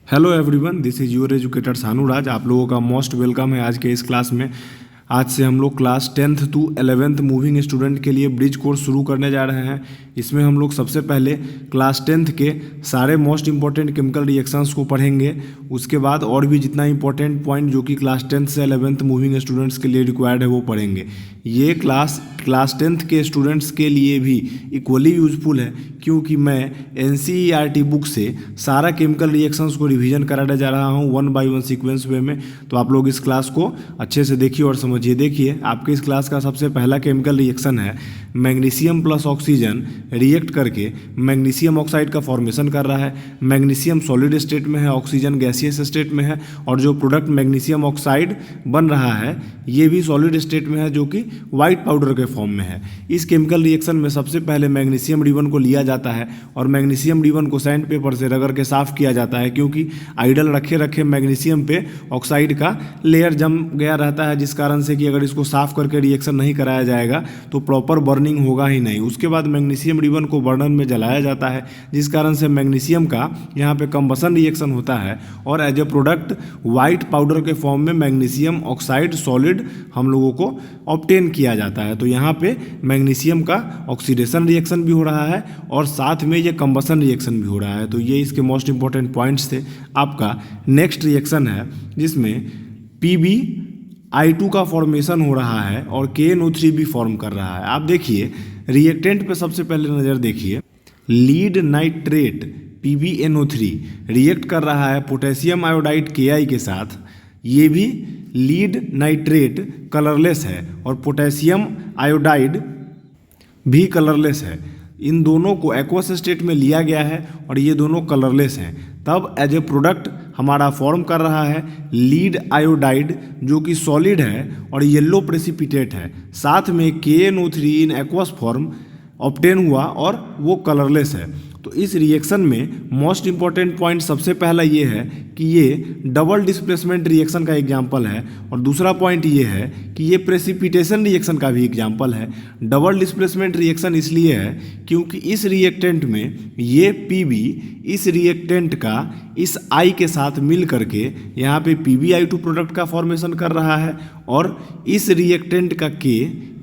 Hello everyone, this is your educator सानू राज। आप लोगों का मोस्ट वेलकम है आज के इस क्लास में। आज से हम लोग class 10th to 11th moving student के लिए ब्रिज कोर्स शुरू करने जा रहे हैं। इसमें हम लोग सबसे पहले क्लास 10th के सारे मोस्ट इंपॉर्टेंट केमिकल रिएक्शंस को पढ़ेंगे। उसके बाद और भी जितना इंपॉर्टेंट पॉइंट जो कि क्लास 10th से 11th मूविंग स्टूडेंट्स के लिए रिक्वायर्ड है वो पढ़ेंगे। ये क्लास 10th के स्टूडेंट्स के लिए भी इक्वली यूजफुल है, क्योंकि मैं NCERT बुक से सारा केमिकल रिएक्शंस को रिवीजन कराने जा रहा हूँ 1 by 1 सीक्वेंस वे में। तो आप लोग इस क्लास को अच्छे से देखिए और समझिए। देखिए, आपके इस क्लास का सबसे पहला केमिकल रिएक्शन है मैग्नीशियम प्लस ऑक्सीजन रिएक्ट करके मैग्नीशियम ऑक्साइड का फॉर्मेशन कर रहा है। मैग्नीशियम सॉलिड स्टेट में है, ऑक्सीजन गैसियस स्टेट में है, और जो प्रोडक्ट मैग्नीशियम ऑक्साइड बन रहा है ये भी सॉलिड स्टेट में है, जो कि वाइट पाउडर के फॉर्म में है। इस केमिकल रिएक्शन में सबसे पहले मैग्नीशियम रिबन को लिया जाता है और मैग्नीशियम रिबन को सैंड पेपर से रगड़ के साफ किया जाता है, क्योंकि आइडल रखे रखे मैग्नीशियम पे ऑक्साइड का लेयर जम गया रहता है, जिस कारण से कि अगर इसको साफ करके रिएक्शन नहीं कराया जाएगा तो प्रॉपर बर्निंग होगा ही नहीं। उसके बाद मैग्नीशियम रिबन को बर्नर में जलाया जाता है, जिस कारण से मैग्नीशियम का यहाँ पे कंबसन रिएक्शन होता है और as a product white powder के फॉर्म में मैग्नीशियम ऑक्साइड सॉलिड हम लोगों को ऑब्टेन किया जाता है। तो यहाँ पे मैग्नीशियम का ऑक्सीडेशन रिएक्शन भी हो रहा है और साथ में ये कंबसन रिएक्शन भी हो रहा है। तो ये इसके मोस्ट इंपॉर्टेंट पॉइंट्स थे। आपका नेक्स्ट रिएक्शन है जिसमें PbI2 का फॉर्मेशन हो रहा है और KNO3 भी फॉर्म कर रहा है। आप देखिए रिएक्टेंट पे सबसे पहले नज़र देखिए। लीड नाइट्रेट PbNO3 रिएक्ट कर रहा है पोटेशियम आयोडाइड Ki के साथ। ये भी लीड नाइट्रेट कलरलेस है और पोटेशियम आयोडाइड भी कलरलेस है। इन दोनों को एक्वस स्टेट में लिया गया है और ये दोनों कलरलेस हैं। तब एज ए प्रोडक्ट हमारा फॉर्म कर रहा है लीड आयोडाइड, जो कि सॉलिड है और येलो प्रेसिपिटेट है। साथ में KNO3 in aqueous form obtain हुआ और वो कलरलेस है। तो इस रिएक्शन में मोस्ट इंपॉर्टेंट पॉइंट सबसे पहला ये है कि ये डबल डिस्प्लेसमेंट रिएक्शन का एग्जाम्पल है, और दूसरा पॉइंट ये है कि ये प्रेसिपिटेशन रिएक्शन का भी एग्जाम्पल है। डबल डिस्प्लेसमेंट रिएक्शन इसलिए है क्योंकि इस रिएक्टेंट में ये Pb इस रिएक्टेंट का इस I के साथ मिल करके यहाँ पे PbI2 प्रोडक्ट का फॉर्मेशन कर रहा है, और इस रिएक्टेंट का K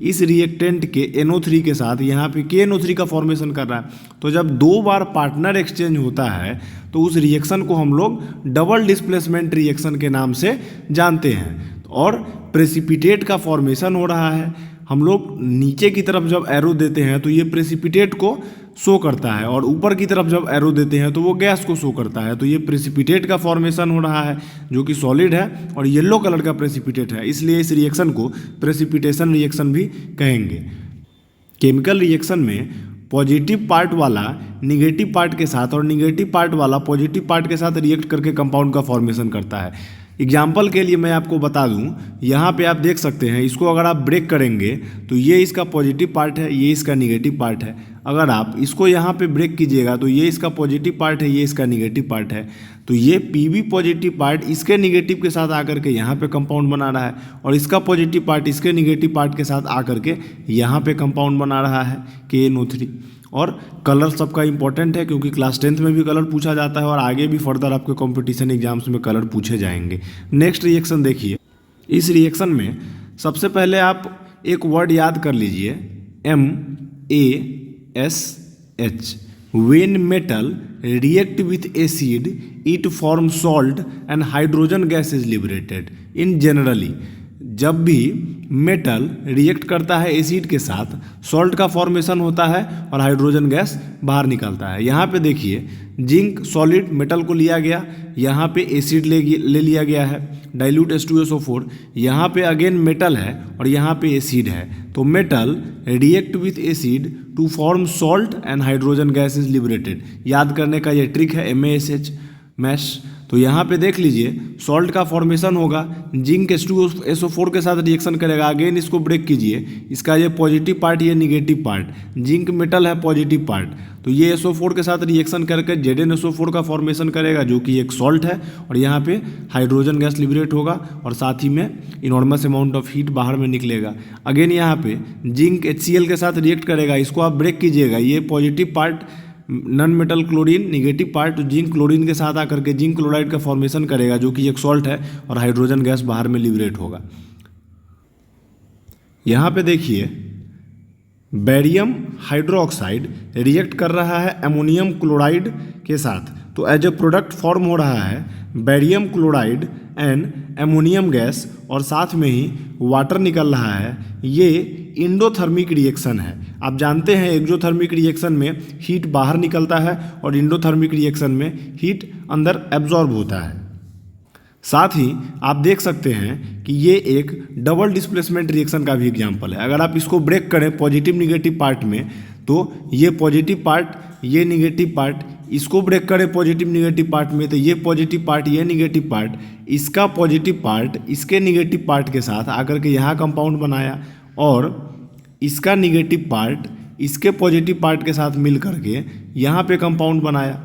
इस रिएक्टेंट के NO3 के साथ यहाँ पे KNO3 का फॉर्मेशन कर रहा है। तो जब दो बार पार्टनर एक्सचेंज होता है तो उस रिएक्शन को हम लोग डबल डिस्प्लेसमेंट रिएक्शन के नाम से जानते हैं। और प्रेसिपिटेट का फॉर्मेशन हो रहा है। हम लोग नीचे की तरफ जब एरो देते हैं तो ये प्रेसिपिटेट को शो करता है, और ऊपर की तरफ जब एरो देते हैं तो वो गैस को शो करता है। तो ये प्रेसिपिटेट का फॉर्मेशन हो रहा है जो कि सॉलिड है और येलो कलर का प्रेसिपिटेट है, इसलिए इस रिएक्शन को प्रेसिपिटेशन रिएक्शन भी कहेंगे। केमिकल रिएक्शन में पॉजिटिव पार्ट वाला निगेटिव पार्ट के साथ और निगेटिव पार्ट वाला पॉजिटिव पार्ट के साथ रिएक्ट करके कंपाउंड का फॉर्मेशन करता है। एग्जाम्पल के लिए मैं आपको बता दूं, यहाँ पे आप देख सकते हैं, इसको अगर आप ब्रेक करेंगे तो ये इसका पॉजिटिव पार्ट है, ये इसका निगेटिव पार्ट है। अगर आप इसको यहाँ पे ब्रेक कीजिएगा तो ये इसका पॉजिटिव पार्ट है, ये इसका निगेटिव पार्ट है। तो ये Pb पॉजिटिव पार्ट इसके निगेटिव के साथ आकर के यहाँ पे कंपाउंड बना रहा है, और इसका पॉजिटिव पार्ट इसके निगेटिव पार्ट के साथ आकर के यहाँ पे कंपाउंड बना रहा है KNO3। और कलर सबका इंपॉर्टेंट है क्योंकि क्लास 10th में भी कलर पूछा जाता है और आगे भी फर्दर आपके कंपटीशन एग्जाम्स में कलर पूछे जाएंगे। नेक्स्ट रिएक्शन देखिए। इस रिएक्शन में सबसे पहले आप एक वर्ड याद कर लीजिए, MaSH। When metal react with acid, it forms salt and hydrogen gas is liberated. In generally, जब भी मेटल रिएक्ट करता है एसिड के साथ, सॉल्ट का फॉर्मेशन होता है और हाइड्रोजन गैस बाहर निकलता है। यहाँ पे देखिए जिंक सॉलिड मेटल को लिया गया, यहाँ पे एसिड ले लिया गया है डाइल्यूट H2SO4। यहाँ पे अगेन मेटल है और यहाँ पे एसिड है। तो metal react with acid to form salt and hydrogen gas is liberated. याद करने का ये ट्रिक है MaSH मैश। तो यहाँ पे देख लीजिए सॉल्ट का फॉर्मेशन होगा, जिंक H2SO4 के साथ रिएक्शन करेगा। अगेन इसको ब्रेक कीजिए, इसका ये पॉजिटिव पार्ट ये निगेटिव पार्ट, जिंक मेटल है पॉजिटिव पार्ट, तो ये SO4 के साथ रिएक्शन करके ZnSO4 का फॉर्मेशन करेगा जो कि एक सॉल्ट है, और यहाँ पे हाइड्रोजन गैस लिबरेट होगा और साथ ही में इनॉर्मस अमाउंट ऑफ हीट बाहर में निकलेगा। अगेन यहाँ पे जिंक HCl के साथ रिएक्ट करेगा, इसको आप ब्रेक कीजिएगा, ये positive part non metal chlorine negative part zinc chlorine के साथ आकर के जिंक क्लोराइड का फॉर्मेशन करेगा जो कि एक सॉल्ट है और हाइड्रोजन गैस बाहर में लिबरेट होगा। यहाँ पे देखिए बेरियम हाइड्रोक्साइड रिएक्ट कर रहा है अमोनियम क्लोराइड के साथ, तो एज ए प्रोडक्ट फॉर्म हो रहा है barium chloride and ammonium gas और साथ में ही वाटर निकल रहा है। ये इंडोथर्मिक रिएक्शन है। आप जानते हैं एक्जोथर्मिक रिएक्शन में हीट बाहर निकलता है और इंडोथर्मिक रिएक्शन में हीट अंदर एब्जॉर्ब होता है। साथ ही आप देख सकते हैं कि ये एक डबल डिस्प्लेसमेंट रिएक्शन का भी एग्जाम्पल है। अगर आप इसको ब्रेक करें पॉजिटिव निगेटिव पार्ट में तो ये पॉजिटिव पार्ट, ये निगेटिव पार्ट, इसको ब्रेक करें पॉजिटिव निगेटिव पार्ट में तो ये पॉजिटिव पार्ट, ये निगेटिव पार्ट, इसका पॉजिटिव पार्ट इसके निगेटिव पार्ट के साथ आकर के यहाँ कंपाउंड बनाया और इसका निगेटिव पार्ट इसके पॉजिटिव पार्ट के साथ मिल करके यहाँ पे कंपाउंड बनाया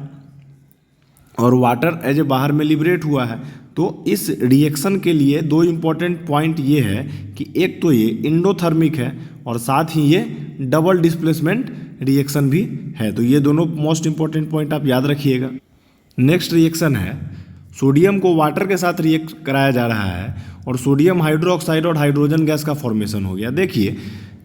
और वाटर एज ए बाहर में लिबरेट हुआ है। तो इस रिएक्शन के लिए दो इम्पॉर्टेंट पॉइंट ये है कि एक तो ये इंडोथर्मिक है और साथ ही ये डबल डिस्प्लेसमेंट रिएक्शन भी है। तो ये दोनों मोस्ट इंपॉर्टेंट पॉइंट आप याद रखिएगा। नेक्स्ट रिएक्शन है सोडियम को वाटर के साथ रिएक्ट कराया जा रहा है और सोडियम हाइड्रोक्साइड और हाइड्रोजन गैस का फॉर्मेशन हो गया। देखिए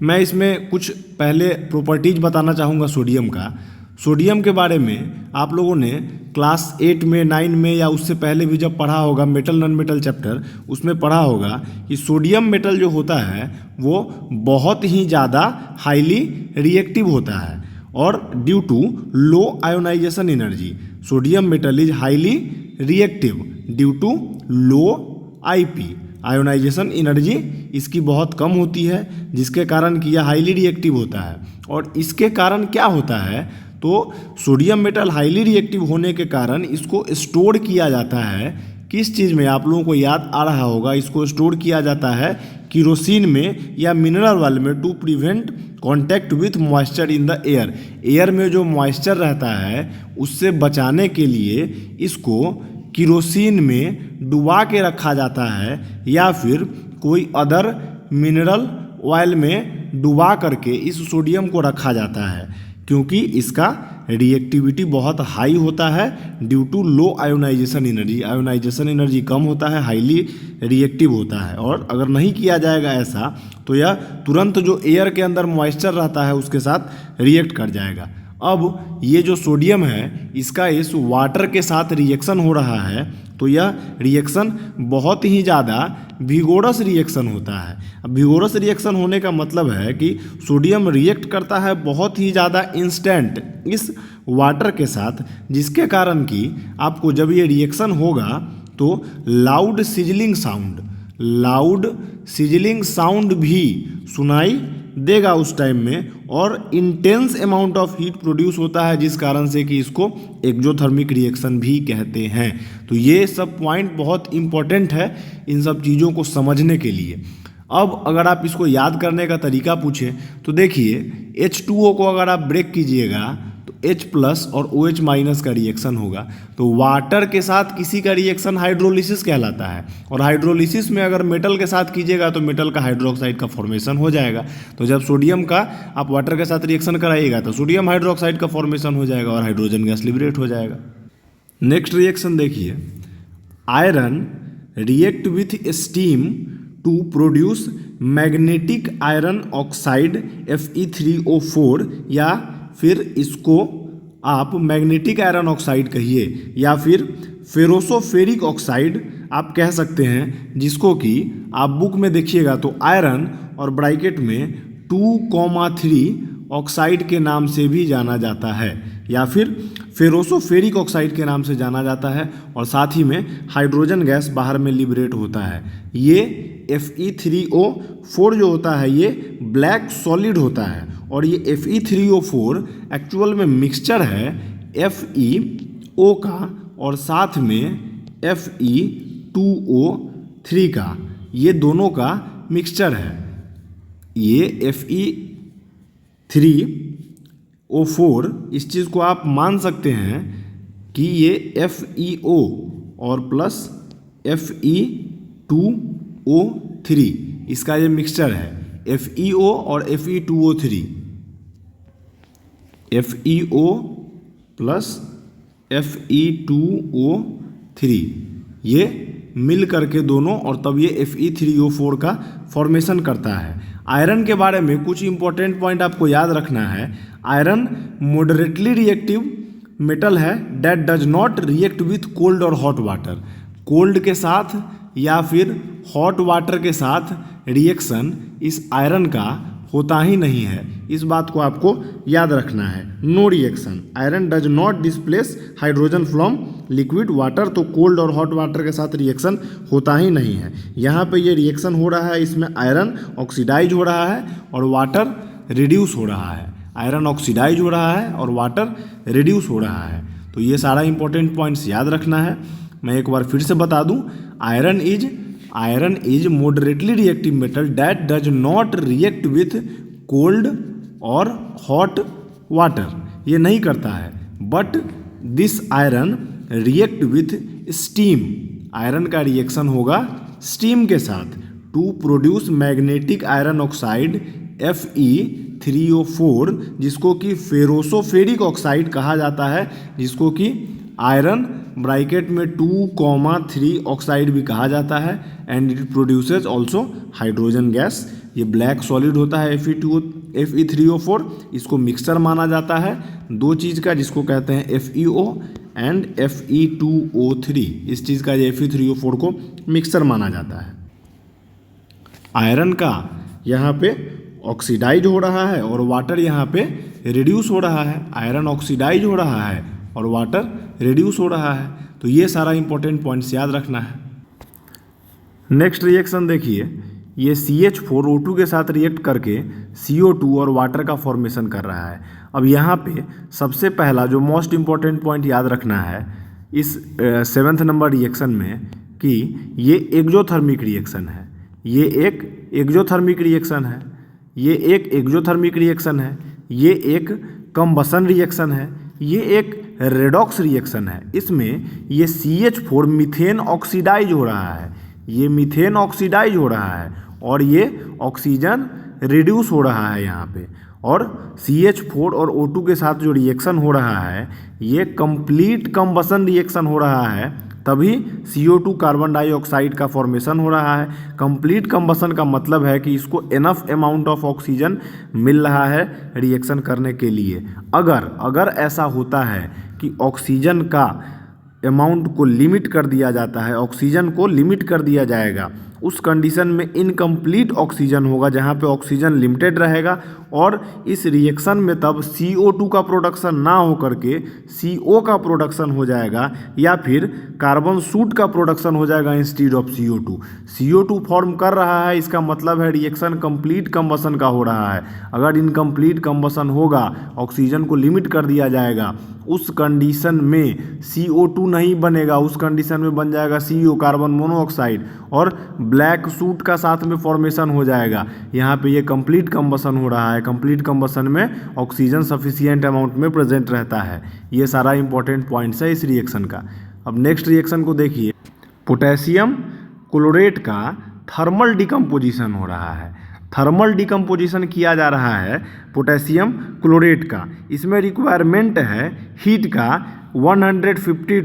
मैं इसमें कुछ पहले प्रॉपर्टीज बताना चाहूँगा सोडियम का। सोडियम के बारे में आप लोगों ने क्लास 8 में 9 में या उससे पहले भी जब पढ़ा होगा मेटल नॉन मेटल चैप्टर, उसमें पढ़ा होगा कि सोडियम मेटल जो होता है वो बहुत ही ज़्यादा हाईली रिएक्टिव होता है और due to low ionisation energy sodium metal is highly reactive due to low IP ionisation energy इसकी बहुत कम होती है जिसके कारण कि यह हाईली रिएक्टिव होता है। और इसके कारण क्या होता है तो सोडियम मेटल हाईली रिएक्टिव होने के कारण इसको स्टोर किया जाता है। किस चीज़ में आप लोगों को याद आ रहा होगा, इसको स्टोर किया जाता है किरोसिन में या मिनरल ऑयल में to prevent contact with moisture in the air. Air में जो मॉइस्चर रहता है उससे बचाने के लिए इसको किरोसिन में डुबा के रखा जाता है या फिर कोई अदर मिनरल ऑयल में डुबा करके इस सोडियम को रखा जाता है क्योंकि इसका रिएक्टिविटी बहुत हाई होता है due to low ionisation energy. Ionisation energy कम होता है, हाईली रिएक्टिव होता है और अगर नहीं किया जाएगा ऐसा तो यह तुरंत जो एयर के अंदर मॉइस्चर रहता है उसके साथ रिएक्ट कर जाएगा। अब ये जो सोडियम है इसका इस वाटर के साथ रिएक्शन हो रहा है तो यह रिएक्शन बहुत ही ज़्यादा विगोरस रिएक्शन होता है। अब विगोरस रिएक्शन होने का मतलब है कि सोडियम रिएक्ट करता है बहुत ही ज़्यादा इंस्टेंट इस वाटर के साथ, जिसके कारण कि आपको जब ये रिएक्शन होगा तो लाउड सिजलिंग साउंड भी सुनाई देगा उस टाइम में और intense amount of heat produce होता है जिस कारण से कि इसको एक्जोथर्मिक रिएक्शन भी कहते हैं। तो ये सब पॉइंट बहुत इंपॉर्टेंट है इन सब चीज़ों को समझने के लिए। अब अगर आप इसको याद करने का तरीका पूछें तो देखिए H2O को अगर आप ब्रेक कीजिएगा तो H+ और OH- का रिएक्शन होगा तो वाटर के साथ किसी का रिएक्शन हाइड्रोलिसिस कहलाता है और हाइड्रोलिसिस में अगर मेटल के साथ कीजिएगा तो मेटल का हाइड्रोक्साइड का फॉर्मेशन हो जाएगा। तो जब सोडियम का आप वाटर के साथ रिएक्शन कराइएगा तो सोडियम हाइड्रोक्साइड का फॉर्मेशन हो जाएगा और हाइड्रोजन गैस लिबरेट हो जाएगा। नेक्स्ट रिएक्शन देखिए iron react with steam to produce magnetic iron oxide Fe3O4 या फिर इसको आप मैग्नेटिक आयरन ऑक्साइड कहिए या फिर फेरोसोफेरिक ऑक्साइड आप कह सकते हैं, जिसको कि आप बुक में देखिएगा तो आयरन और ब्रैकेट में 2,3 ऑक्साइड के नाम से भी जाना जाता है या फिर फेरोसोफेरिक ऑक्साइड के नाम से जाना जाता है और साथ ही में हाइड्रोजन गैस बाहर में लिबरेट होता है। ये Fe3O4 जो होता है ये ब्लैक सॉलिड होता है और ये Fe3O4 एक्चुअल में मिक्सचर है FeO का और साथ में Fe2O3 का, ये दोनों का मिक्सचर है। ये Fe3O4 इस चीज़ को आप मान सकते हैं कि ये FeO और प्लस Fe2O3 इसका ये मिक्सचर है। FeO और Fe2O3 FeO प्लस Fe2O3, ये मिल करके दोनों और तब ये Fe3O4 का फॉर्मेशन करता है। आयरन के बारे में कुछ इंपॉर्टेंट पॉइंट आपको याद रखना है। आयरन मॉडरेटली रिएक्टिव मेटल है that does not react with cold और हॉट वाटर। कोल्ड के साथ या फिर हॉट वाटर के साथ रिएक्शन इस आयरन का होता ही नहीं है, इस बात को आपको याद रखना है। No reaction, iron does not displace hydrogen from liquid water, तो कोल्ड और हॉट वाटर के साथ रिएक्शन होता ही नहीं है। यहाँ पे ये रिएक्शन हो रहा है, इसमें आयरन ऑक्सीडाइज हो रहा है और वाटर रिड्यूस हो रहा है। आयरन ऑक्सीडाइज हो रहा है और वाटर रिड्यूस हो रहा है। तो ये सारा इंपॉर्टेंट पॉइंट्स याद रखना है। मैं एक बार फिर से बता दूं, iron is moderately reactive metal that does not react with cold और हॉट वाटर, ये नहीं करता है। But this iron react with steam, iron का रिएक्शन होगा स्टीम के साथ to produce magnetic iron oxide Fe3O4, जिसको कि फेरोसोफेरिक ऑक्साइड कहा जाता है, जिसको कि आयरन ब्रैकेट में 2,3 ऑक्साइड भी कहा जाता है। And it produces also hydrogen gas. ये ब्लैक सॉलिड होता है Fe3O4, इसको मिक्सचर माना जाता है दो चीज़ का, जिसको कहते हैं FeO एंड Fe2O3। इस चीज़ का Fe3O4 को मिक्सचर माना जाता है। आयरन का यहाँ पे ऑक्सीडाइज हो रहा है और वाटर यहाँ पे रिड्यूस हो रहा है। आयरन ऑक्सीडाइज हो रहा है और वाटर रिड्यूस हो रहा है। तो ये सारा इंपॉर्टेंट पॉइंट्स याद रखना है। नेक्स्ट रिएक्शन देखिए, ये CH4O2 के साथ रिएक्ट करके CO2 और वाटर का फॉर्मेशन कर रहा है। अब यहाँ पे सबसे पहला जो मोस्ट इम्पॉर्टेंट पॉइंट याद रखना है इस 7th नंबर रिएक्शन में, कि ये एक्जोथर्मिक रिएक्शन है। ये एक एक्जोथर्मिक रिएक्शन है, ये एक एक्जोथर्मिक रिएक्शन है, ये एक कंबसन रिएक्शन है, ये एक रेडॉक्स रिएक्शन है। इसमें ये CH4 मीथेन ऑक्सीडाइज हो रहा है, ये मीथेन ऑक्सीडाइज हो रहा है और ये ऑक्सीजन रिड्यूस हो रहा है यहाँ पे। और CH4 और O2 के साथ जो रिएक्शन हो रहा है ये कंप्लीट कंबसन रिएक्शन हो रहा है, तभी CO2 कार्बन डाइऑक्साइड का फॉर्मेशन हो रहा है। कंप्लीट कंबसन का मतलब है कि इसको इनफ अमाउंट ऑफ ऑक्सीजन मिल रहा है रिएक्शन करने के लिए। अगर ऐसा होता है कि ऑक्सीजन का अमाउंट को लिमिट कर दिया जाता है, ऑक्सीजन को लिमिट कर दिया जाएगा, उस कंडीशन में इनकम्प्लीट ऑक्सीजन होगा, जहाँ पे ऑक्सीजन लिमिटेड रहेगा और इस रिएक्शन में तब CO2 का प्रोडक्शन ना हो करके CO का प्रोडक्शन हो जाएगा या फिर कार्बन सूट का प्रोडक्शन हो जाएगा instead of CO2। CO2 form कर रहा है, इसका मतलब है रिएक्शन कंप्लीट कंबसन का हो रहा है। अगर इनकम्प्लीट कंबसन होगा, ऑक्सीजन को लिमिट कर दिया जाएगा, उस कंडीशन में CO2 नहीं बनेगा, उस कंडीशन में बन जाएगा CO कार्बन मोनोऑक्साइड और ब्लैक सूट का साथ में फॉर्मेशन हो जाएगा। यहाँ पे ये कंप्लीट कंबसन हो रहा है। कंप्लीट कंबसन में ऑक्सीजन सफिशिएंट अमाउंट में प्रेजेंट रहता है। ये सारा इंपॉर्टेंट पॉइंट्स है इस रिएक्शन का। अब नेक्स्ट रिएक्शन को देखिए, पोटेशियम क्लोरेट का थर्मल डिकम्पोजिशन हो रहा है। थर्मल डिकम्पोजिशन किया जा रहा है पोटेशियम क्लोरेट का। इसमें रिक्वायरमेंट है हीट का 150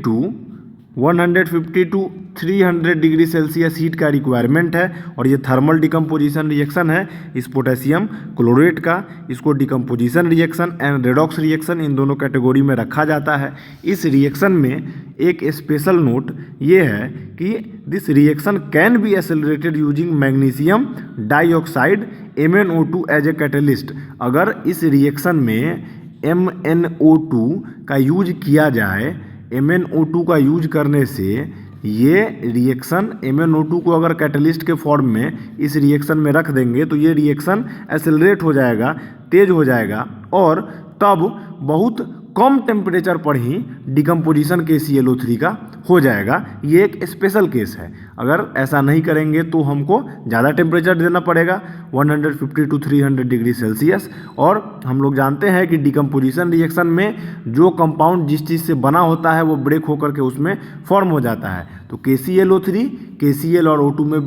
टू 300 डिग्री सेल्सियस हीट का रिक्वायरमेंट है और ये थर्मल डिकम्पोजिशन रिएक्शन है इस पोटेशियम क्लोरेट का। इसको decomposition reaction and redox reaction in दोनों कैटेगरी में रखा जाता है। इस रिएक्शन में एक स्पेशल नोट ये है कि this reaction can be accelerated using magnesium dioxide MnO2 as a catalyst. अगर इस रिएक्शन में MnO2 का यूज किया जाए, MnO2 का यूज करने से ये रिएक्शन MnO2 को अगर कैटलिस्ट के फॉर्म में इस रिएक्शन में रख देंगे तो ये रिएक्शन एक्सेलरेट हो जाएगा, तेज हो जाएगा और तब बहुत कम टेम्परेचर पर ही डिकम्पोजिशन KClO3 का हो जाएगा। ये एक स्पेशल केस है। अगर ऐसा नहीं करेंगे तो हमको ज़्यादा टेम्परेचर देना पड़ेगा 150 टू 300 डिग्री सेल्सियस। और हम लोग जानते हैं कि डिकम्पोजिशन रिएक्शन में जो कंपाउंड जिस चीज़ से बना होता है वो ब्रेक होकर के उसमें फॉर्म हो जाता है। तो KClO3 KCl और O2 में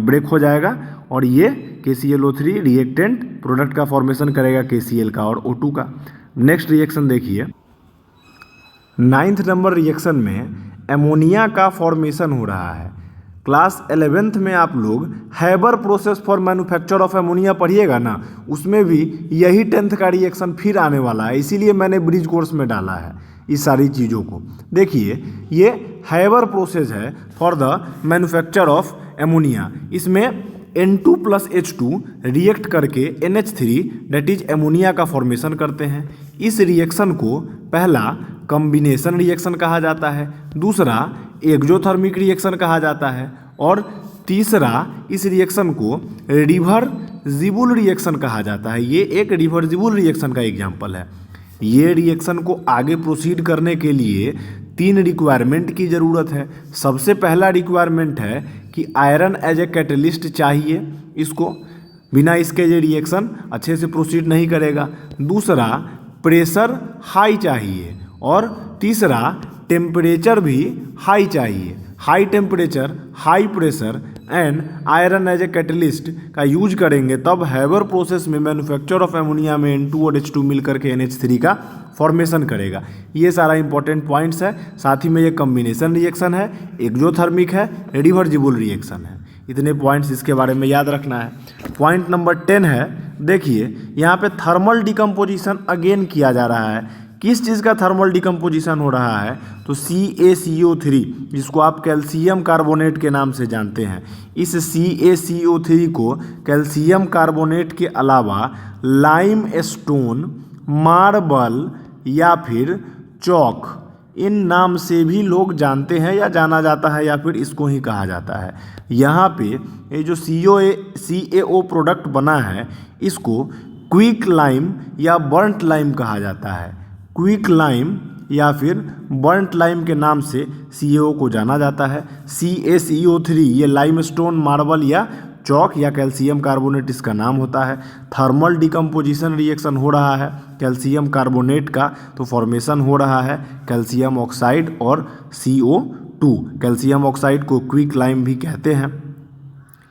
ब्रेक हो जाएगा और ये KClO3 रिएक्टेंट प्रोडक्ट का फॉर्मेशन करेगा KCl का और O2 का। नेक्स्ट रिएक्शन देखिए, 9th नंबर रिएक्शन में एमोनिया का फॉर्मेशन हो रहा है। क्लास 11th में आप लोग Haber process for manufacture of ammonia पढ़िएगा ना, उसमें भी यही 10th का रिएक्शन फिर आने वाला है, इसीलिए मैंने ब्रिज कोर्स में डाला है इस सारी चीज़ों को। देखिए ये हैबर प्रोसेस है for the manufacture of ammonia. इसमें N2 + H2 रिएक्ट करके NH3 डेट इज एमोनिया का फॉर्मेशन करते हैं। इस रिएक्शन को पहला कॉम्बिनेशन रिएक्शन कहा जाता है, दूसरा एक्जोथर्मिक रिएक्शन कहा जाता है और तीसरा इस रिएक्शन को रिवर्सिबल रिएक्शन कहा जाता है। ये एक रिवर्सिबल रिएक्शन का एग्जाम्पल है। ये रिएक्शन को आगे प्रोसीड करने के लिए 3 रिक्वायरमेंट की ज़रूरत है। सबसे पहला रिक्वायरमेंट है कि आयरन एज ए कैटलिस्ट चाहिए, इसको बिना इसके ये रिएक्शन अच्छे से प्रोसीड नहीं करेगा। दूसरा प्रेशर हाई चाहिए और तीसरा टेम्परेचर भी हाई चाहिए। High temperature, high pressure and iron as a catalyst का यूज करेंगे तब हैबर प्रोसेस में मैन्युफैक्चर ऑफ एमोनिया में N2 और H2 मिल करके NH3 का फॉर्मेशन करेगा। ये सारा इंपॉर्टेंट पॉइंट्स है। साथ ही में ये कॉम्बिनेशन रिएक्शन है, एक्जोथर्मिक है, रिवर्सिबल रिएक्शन है। इतने पॉइंट्स इसके बारे में याद रखना है। पॉइंट नंबर 10 है, देखिए यहाँ पे थर्मल डिकम्पोजिशन अगेन किया जा रहा है। किस चीज़ का थर्मल डिकम्पोजिशन हो रहा है? तो CaCO3, जिसको आप कैल्शियम कार्बोनेट के नाम से जानते हैं। इस CaCO3 को कैल्शियम कार्बोनेट के अलावा लाइम स्टोन, मार्बल या फिर चौक, इन नाम से भी लोग जानते हैं या जाना जाता है या फिर इसको ही कहा जाता है। यहाँ पे ये जो CaO प्रोडक्ट बना है इसको क्विक लाइम या बर्न्ट लाइम कहा जाता है। क्विक लाइम या फिर बर्न्ट लाइम के नाम से CaO को जाना जाता है। CaCO3 ये लाइमस्टोन, मार्बल या चौक या कैल्शियम कार्बोनेट इसका नाम होता है। थर्मल डिकम्पोजिशन रिएक्शन हो रहा है कैल्शियम कार्बोनेट का, तो फॉर्मेशन हो रहा है कैल्शियम ऑक्साइड और CO2। कैल्शियम ऑक्साइड को क्विक लाइम भी कहते हैं।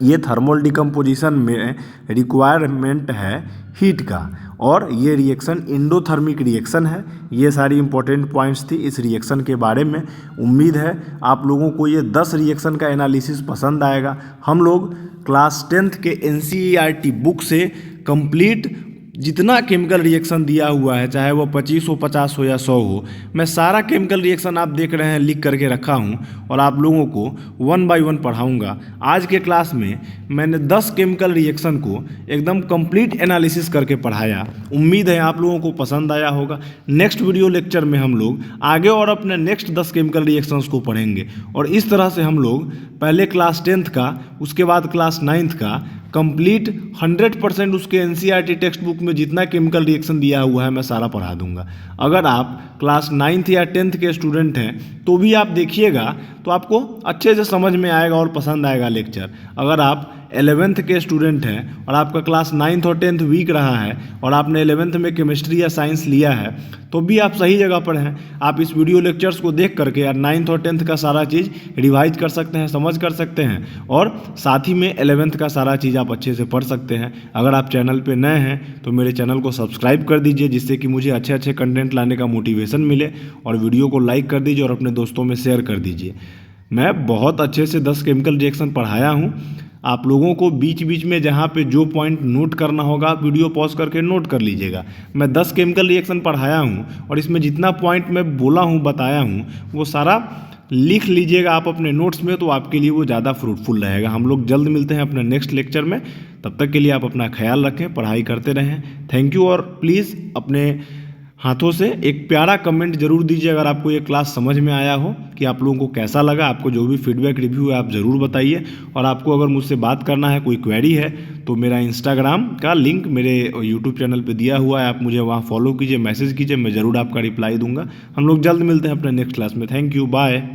ये थर्मल डिकम्पोजिशन में रिक्वायरमेंट है हीट का और ये रिएक्शन इंडोथर्मिक रिएक्शन है। ये सारी इंपॉर्टेंट पॉइंट्स थी इस रिएक्शन के बारे में। उम्मीद है आप लोगों को ये 10 रिएक्शन का एनालिसिस पसंद आएगा। हम लोग क्लास 10th के NCERT बुक से कंप्लीट जितना केमिकल रिएक्शन दिया हुआ है, चाहे वो 25 हो, 50 हो या 100 हो, मैं सारा केमिकल रिएक्शन आप देख रहे हैं लिख करके रखा हूँ और आप लोगों को 1 बाय 1 पढ़ाऊँगा। आज के क्लास में मैंने 10 केमिकल रिएक्शन को एकदम कंप्लीट एनालिसिस करके पढ़ाया। उम्मीद है आप लोगों को पसंद आया होगा। नेक्स्ट वीडियो लेक्चर में हम लोग आगे और अपने नेक्स्ट 10 केमिकल रिएक्शंस को पढ़ेंगे और इस तरह से हम लोग पहले क्लास 10th का, उसके बाद क्लास 9th का कंप्लीट 100% उसके NCERT टेक्स्ट बुक में जितना केमिकल रिएक्शन दिया हुआ है मैं सारा पढ़ा दूंगा। अगर आप क्लास 9th या 10th के स्टूडेंट हैं तो भी आप देखिएगा तो आपको अच्छे से समझ में आएगा और पसंद आएगा लेक्चर। अगर आप 11th के स्टूडेंट हैं और आपका क्लास 9th और 10th वीक रहा है और आपने 11th में केमिस्ट्री या साइंस लिया है तो भी आप सही जगह पर हैं। आप इस वीडियो लेक्चर्स को देख करके यार 9th और 10th का सारा चीज़ रिवाइज कर सकते हैं, समझ कर सकते हैं और साथ ही में 11th का सारा चीज़ आप अच्छे से पढ़ सकते हैं। अगर आप चैनल पे नए हैं तो मेरे चैनल को सब्सक्राइब कर दीजिए, जिससे कि मुझे अच्छे अच्छे कंटेंट लाने का मोटिवेशन मिले, और वीडियो को लाइक कर दीजिए और अपने दोस्तों में शेयर कर दीजिए। मैं बहुत अच्छे से 10 केमिकल रिएक्शन पढ़ाया हूँ। आप लोगों को बीच बीच में जहाँ पे जो पॉइंट नोट करना होगा आप वीडियो पॉज करके नोट कर लीजिएगा। मैं 10 केमिकल रिएक्शन पढ़ाया हूँ और इसमें जितना पॉइंट मैं बोला हूँ, बताया हूँ, वो सारा लिख लीजिएगा आप अपने नोट्स में, तो आपके लिए वो ज़्यादा फ्रूटफुल रहेगा। हम लोग जल्द मिलते हैं अपने नेक्स्ट लेक्चर में। तब तक के लिए आप अपना ख्याल रखें, पढ़ाई करते रहें। Thank you. और प्लीज़ अपने हाथों से एक प्यारा कमेंट जरूर दीजिए अगर आपको ये क्लास समझ में आया हो, कि आप लोगों को कैसा लगा। आपको जो भी फीडबैक रिव्यू है आप ज़रूर बताइए। और आपको अगर मुझसे बात करना है, कोई क्वेरी है, तो मेरा इंस्टाग्राम का लिंक मेरे यूट्यूब चैनल पे दिया हुआ है, आप मुझे वहाँ फॉलो कीजिए, मैसेज कीजिए, मैं ज़रूर आपका रिप्लाई दूंगा। हम लोग जल्द मिलते हैं अपने नेक्स्ट क्लास में। Thank you, bye.